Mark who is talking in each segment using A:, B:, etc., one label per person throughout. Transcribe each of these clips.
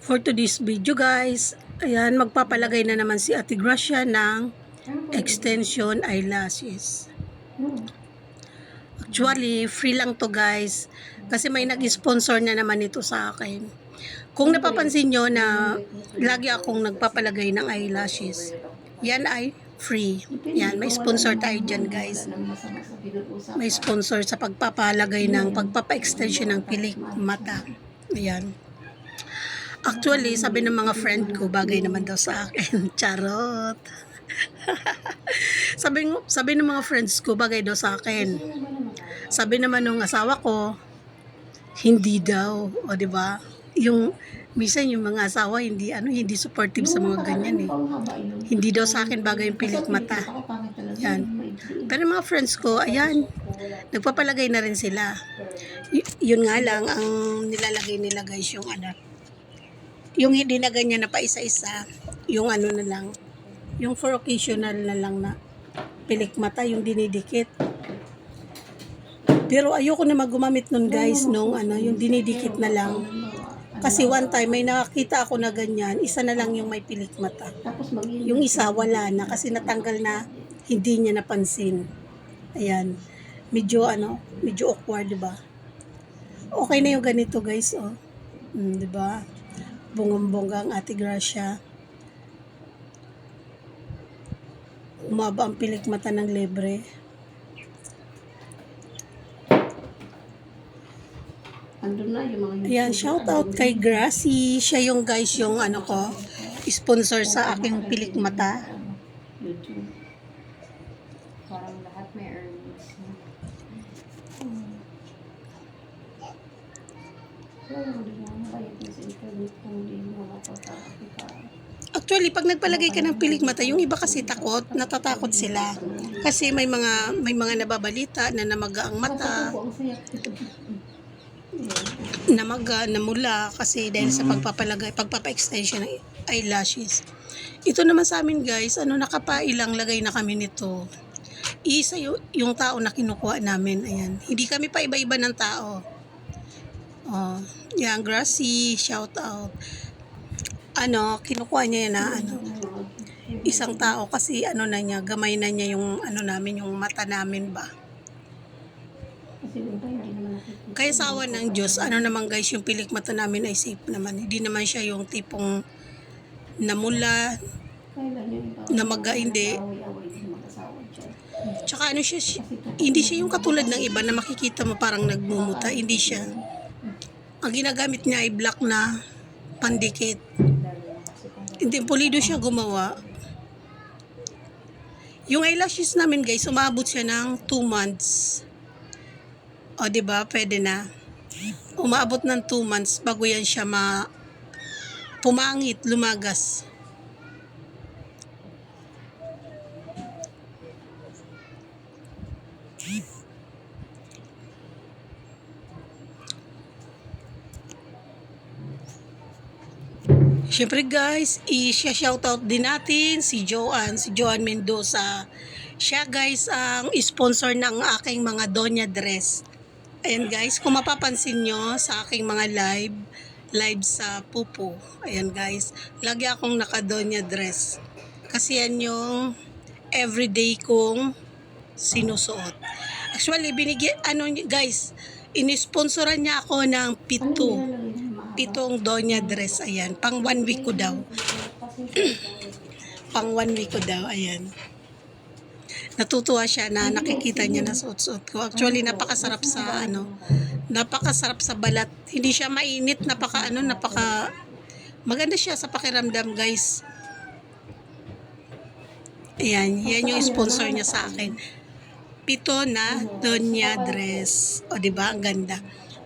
A: For today's video guys, ayan, magpapalagay na naman si Ate Gracia ng extension eyelashes. Actually, free lang to guys, kasi may nag-sponsor na naman ito sa akin. Kung napapansin nyo na lagi akong nagpapalagay ng eyelashes, yan ay free. Yan, may sponsor tayo dyan guys. May sponsor sa pagpapalagay ng pagpapa-extension ng pilik mata. Ayan. Actually, sabi ng mga friend ko, bagay naman daw sa akin. Charot. sabi ng mga friends ko, bagay daw sa akin. Sabi naman ng asawa ko, hindi daw. O, di ba? Minsan yung mga asawa, hindi supportive sa mga ganyan eh. Hindi daw sa akin bagay yung pilik mata. Yan. Pero mga friends ko, ayan, nagpapalagay na rin sila. Yun nga lang, ang nilalagay nila guys, yung hindi na ganyan na pa isa-isa, yung na lang, yung for occasional na lang na pilik mata, yung dinidikit. Pero ayoko na gumamit nun guys, yung dinidikit na lang. Kasi one time, may nakakita ako na ganyan, isa na lang yung may pilik mata. Yung isa, wala na, kasi natanggal na, hindi niya napansin. Ayan. Medyo awkward, diba? Okay na yung ganito guys, oh. Diba? Bonggang-bongga ang Ate Gracia. Umaba ang pilik mata ng libre. Ayan, shout out kay Gracie. Siya yung guys, yung sponsor sa aking pilik mata.
B: YouTube. Parang lahat may earnings.
A: Actually, pag nagpalagay ka ng pilik mata, yung iba kasi natatakot sila. Kasi may mga nababalita na namaga ang mata, namula kasi dahil sa pagpapa-extension ng eyelashes. Ito naman sa amin guys, nakapailang lagay na kami nito. Isa yung tao na kinukuha namin, ayan. Hindi kami pa iba-iba ng tao. Oh, yan, Gracie, shout out. Kinukuha niya na isang tao kasi gamay na niya yung namin, yung mata namin ba. Kaya sa awa ng Diyos, naman guys, yung pilik mata namin ay safe naman. Hindi naman siya yung tipong namula, namaga, hindi. Tsaka hindi siya yung katulad ng iba na makikita mo parang nagmumuta. Hindi siya. Ang ginagamit niya ay black na pandikit. Hindi, pulido siya gumawa. Yung eyelashes namin guys, umabot siya ng 2 months. O, diba? Pwede na. Umabot ng 2 months bago yan siya pumangit, lumagas. Siyempre guys, i-shoutout din natin si Joanne Mendoza. Siya guys ang sponsor ng aking mga Donya dress. Ayan guys, kung mapapansin nyo sa aking mga live sa Pupo. Ayan guys, lagi akong naka-Donya dress. Kasi yan yung everyday kong sinusuot. Actually, guys, inisponsoran niya ako ng 7 Donya dress, ayan. Pang 1 week ko daw. Pang 1 week ko daw, ayan. Natutuwa siya na nakikita niya na suot-suot ko. Actually, napakasarap sa balat. Hindi siya mainit, maganda siya sa pakiramdam, guys. Ayan, yan yung sponsor niya sa akin. 7 na Donya dress. O, diba? Ang ganda.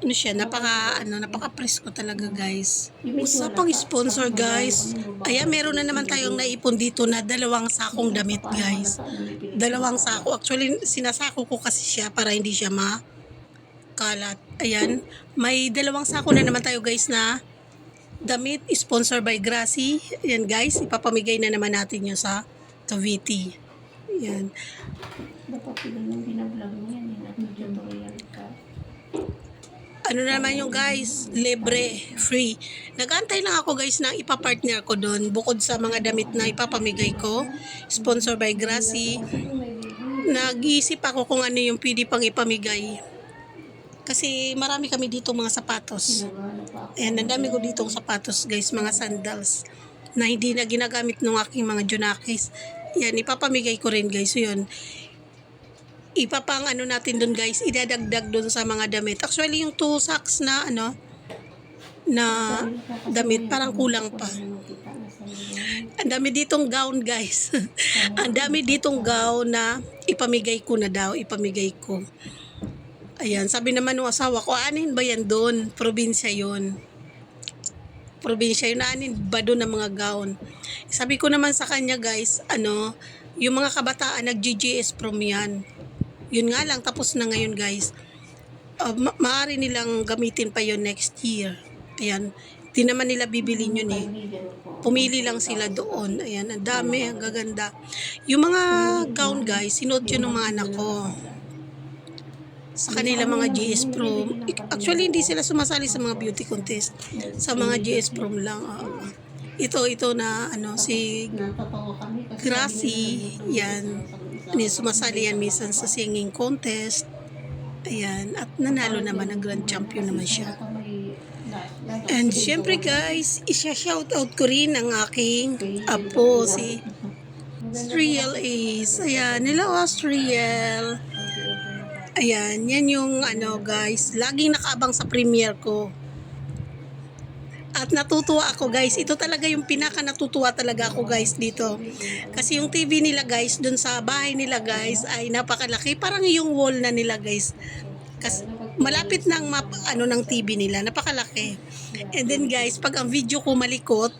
A: Napaka-presko talaga guys. Usapang sponsor guys. Ayan, meron na naman tayong naipon dito na 2 sakong damit guys. 2 sako. Actually, sinasako ko kasi siya para hindi siya makalat. Ayan, may 2 sako na naman tayo guys na damit sponsor by Gracie. Ayan guys, ipapamigay na naman natin yun sa Cavite. Ayan.
B: Dapat yun yung binablog mo yan. Tutorial ka.
A: ano naman yung guys, libre, free. Nag-antay lang ako guys na ipapartner ko doon bukod sa mga damit na ipapamigay ko. Sponsor by Gracie. Nag-iisip ako kung ano yung pwede pang ipamigay. Kasi marami kami dito mga sapatos. Ayan, ang dami ko dito sapatos guys, mga sandals na hindi na ginagamit ng aking mga junakis. Yan, ipapamigay ko rin guys. So yun, ipapang ano natin dun guys, idadagdag dun sa mga damit. Actually yung 2 socks na ano, na damit, parang kulang pa. Ang dami ditong gown guys. Ang dami ditong gown na ipamigay ko na daw, ipamigay ko. Ayan, sabi naman ng asawa ko, anin ba yan doon? Probinsya yun. Probinsya yun, anin ba doon ng mga gown? Sabi ko naman sa kanya guys, ano, yung mga kabataan nag-GGS prom yan. Yun nga lang, tapos na ngayon guys. Maaari nilang gamitin pa yon next year. Ayan, di naman nila bibilin yun eh. Pumili lang sila doon. Ayan, ang dami, ang gaganda. Yung mga gown guys, sinuot yun ng mga anak ko. Sa kanila mga GS prom. Actually, hindi sila sumasali sa mga beauty contest. Sa mga GS prom lang. Ito na ano, si Gracie, yan. Sumasali yan minsan sa singing contest. Ayan, at nanalo naman, ang grand champion naman siya. And syempre guys, isa-shoutout ko rin ang aking apo, si Astriel Ace. Ayan, hello Astriel. Ayan, yan yung ano guys, laging nakaabang sa premiere ko. At natutuwa ako guys, ito talaga yung pinaka natutuwa talaga ako guys dito. Kasi yung TV nila guys, dun sa bahay nila guys, ay napakalaki. Parang yung wall na nila guys. Kasi malapit na ang map, ano, ng TV nila, napakalaki. And then guys, pag ang video ko malikot,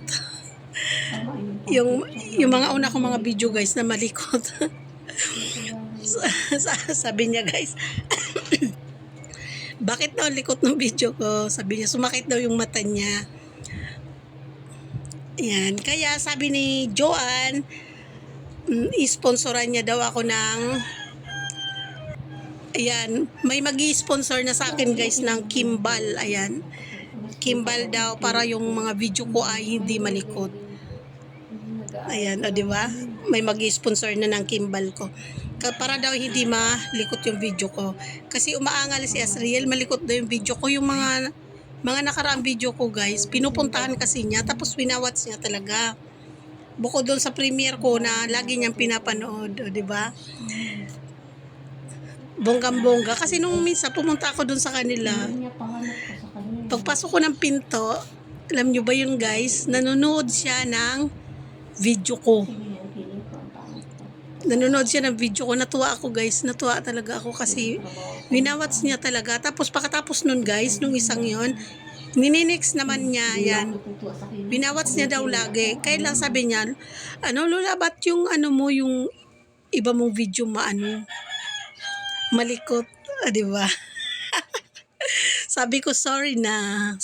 A: yung mga una kong mga video guys na malikot. Sabi niya guys, bakit daw likot ng video ko? Sabi niya, sumakit daw yung mata niya. Yan. Kaya sabi ni Joanne, i-sponsoran niya daw ako ng, ayan, may mag-i-sponsor na sa akin guys ng Kimbal. Ayan. Kimbal daw para yung mga video ko ay hindi malikot. Ayan, o diba? May mag-i-sponsor na ng Kimbal ko. Para daw hindi malikot yung video ko. Kasi umaangal si Asriel, malikot daw yung video ko. Yung mga nakaraang video ko guys, pinupuntahan kasi niya, tapos winawats niya talaga. Bukod doon sa premiere ko na lagi niyang pinapanood, o diba? Bonggang-bongga. Kasi nung minsan pumunta ako doon sa kanila, pagpasok ko ng pinto, alam nyo ba yun guys, nanonood siya ng video ko. Nanonood siya ng video ko. Natuwa ako guys. Natuwa talaga ako kasi winawats niya talaga. Tapos pagkatapos nun guys, nung isang yon, ninenext naman niya yan. Winawats niya daw lagi. Kaya lang sabi niya, ano Lola, ba't yung ano mo, yung iba mong video malikot? Diba? Sabi ko, sorry na.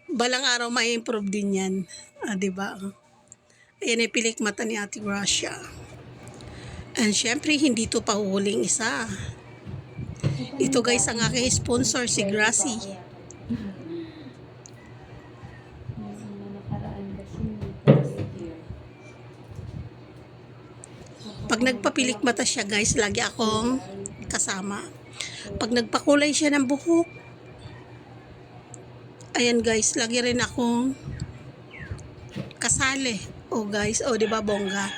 A: Balang araw may improve din yan. Diba? Ayan ay pilik mata ni Ate Gracia. And syempre, hindi to pahuhuling isa. Ito guys, ang aking sponsor, si Gracie. Pag nagpapilik mata siya guys, lagi akong kasama. Pag nagpakulay siya ng buhok, ayan guys, lagi rin akong kasali. Oh guys, oh diba bongga?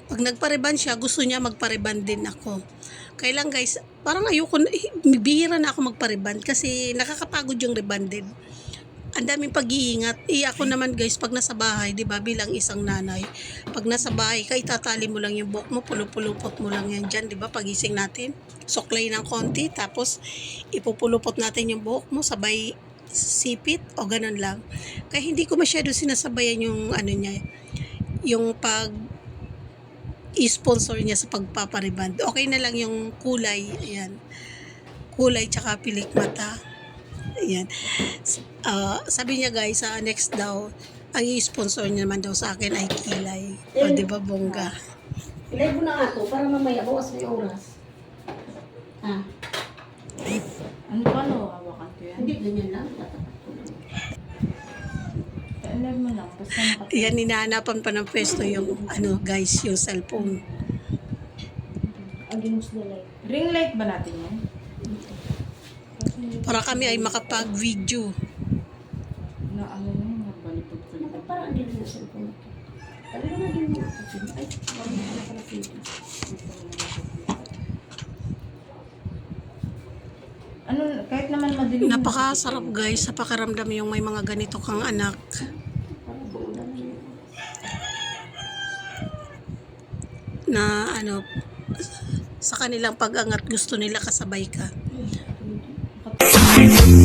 A: Pag nagpariban siya, gusto niya magpariban din ako. Kaya lang guys, parang ayoko, bihira na ako magpariban kasi nakakapagod yung riban din. Ang daming pag-iingat. Ako naman guys, pag nasa bahay, di ba, bilang isang nanay, pag nasa bahay ka, itatali mo lang yung buhok mo, pulupulupot mo lang yan dyan, di ba, pagising natin, suklay ng konti, tapos ipupulupot natin yung buhok mo, sabay sipit, o ganun lang. Kaya hindi ko masyado sinasabayan yung ano niya, yung pag i-sponsor niya sa pagpapariband. Okay na lang yung kulay, ayan, kulay tsaka pilik mata. Ayan. Sabi niya guys, next daw, Ang i-sponsor niya naman daw sa akin ay Kilay. O, di ba, bongga?
C: Ilay mo na nga to para mamaya bawas may oras. Ah,
B: Ano ba, no? Hawakan ko yan.
C: hindi ganyan lang. Tatapat ko lang.
B: Live mo lang. Basta nakapit.
A: Yan, hinahanapan pa ng pwesto yung, guys, yung cellphone.
C: Against the light.
B: Ring light ba natin yan?
A: Para kami ay makapag-video.
B: Na ano yun? Balipod-balipod.
C: Bakit parang andin na sa cellphone ko? Talaga na din mo ako. Ay, wala na pala pwede.
B: Ano, kahit naman madilim.
A: Napakasarap, guys, sa pakiramdam yung may mga ganito kang anak.
C: Parang buo na yun.
A: Na, sa kanilang pag-angat, gusto nila kasabay ka.
B: Pwede.